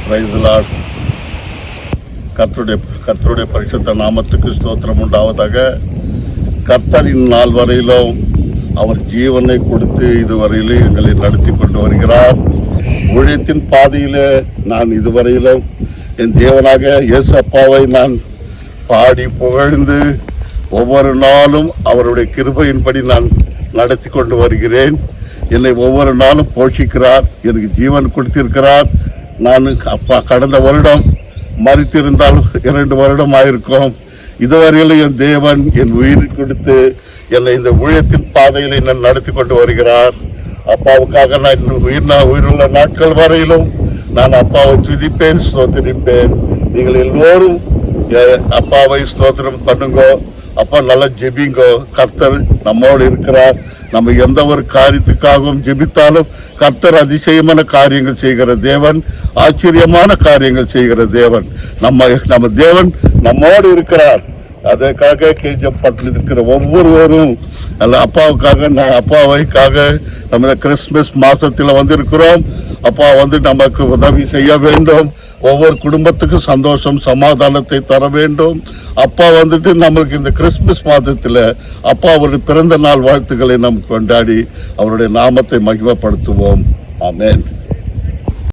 Praise the Lord. கர்த்தருடைய பரிசுத்த நாமத்துக்கு ஸ்தோத்திரம் உண்டாவதாக. கர்த்தரின் நாள் வரையிலும் அவர் ஜீவனை கொடுத்து இதுவரையிலும் எங்களை நடத்தி கொண்டு வருகிறார். ஊழியத்தின் பாதையில் நான் இதுவரையிலும் என் தேவனாக இயேசு அப்பாவை நான் பாடி புகழ்ந்து ஒவ்வொரு நாளும் அவருடைய கிருபையின்படி நான் நடத்தி கொண்டு வருகிறேன். என்னை ஒவ்வொரு நாளும் போஷிக்கிறார், எனக்கு ஜீவன் கொடுத்திருக்கிறார். நான் அப்பா கடந்த வருடம் மறித்திருந்தால் 2 வருடம் ஆயிருக்கும். இதுவரையிலும் என் தேவன் என் உயிர் கொடுத்து என்னை இந்த ஊழியத்தின் பாதையில் என்னை நடத்தி கொண்டு வருகிறார். அப்பாவுக்காக நான் உயிருள்ள நாட்கள் வரையிலும் நான் அப்பாவை துதிப்பேன், ஸ்தோத்திரிப்பேன். நீங்கள் எல்லோரும் அப்பாவை ஸ்தோத்திரம் பண்ணுங்க. அப்பா நல்லா ஜெபிங்கோ. கர்த்தர் நம்மோடு இருக்கிறார். நம்ம எந்த ஒரு காரியத்துக்காகவும் ஜெபித்தாலும் கர்த்தர் அதிசயமான காரியங்கள் செய்கிற தேவன், ஆச்சரியமான காரியங்கள் செய்கிற தேவன். நம்ம தேவன் நம்மோடு இருக்கிறார். அதற்காக கேஜப்பட்டில் இருக்கிற ஒவ்வொருவரும் அல்ல அப்பாவுக்காக அப்பாவைக்காக நம்ம கிறிஸ்துமஸ் மாசத்தில் வந்திருக்கிறோம். அப்பா நமக்கு உதவி செய்ய வேண்டும். ஒவ்வொரு குடும்பத்துக்கும் சந்தோஷம் சமாதானத்தை தர வேண்டும். அப்பா நம்மளுக்கு இந்த கிறிஸ்துமஸ் மாதத்தில் அப்பா அவருடைய பிறந்த நாள் வாழ்த்துக்களை நாம் கொண்டாடி அவருடைய நாமத்தை மகிமைப்படுத்துவோம். ஆமென்.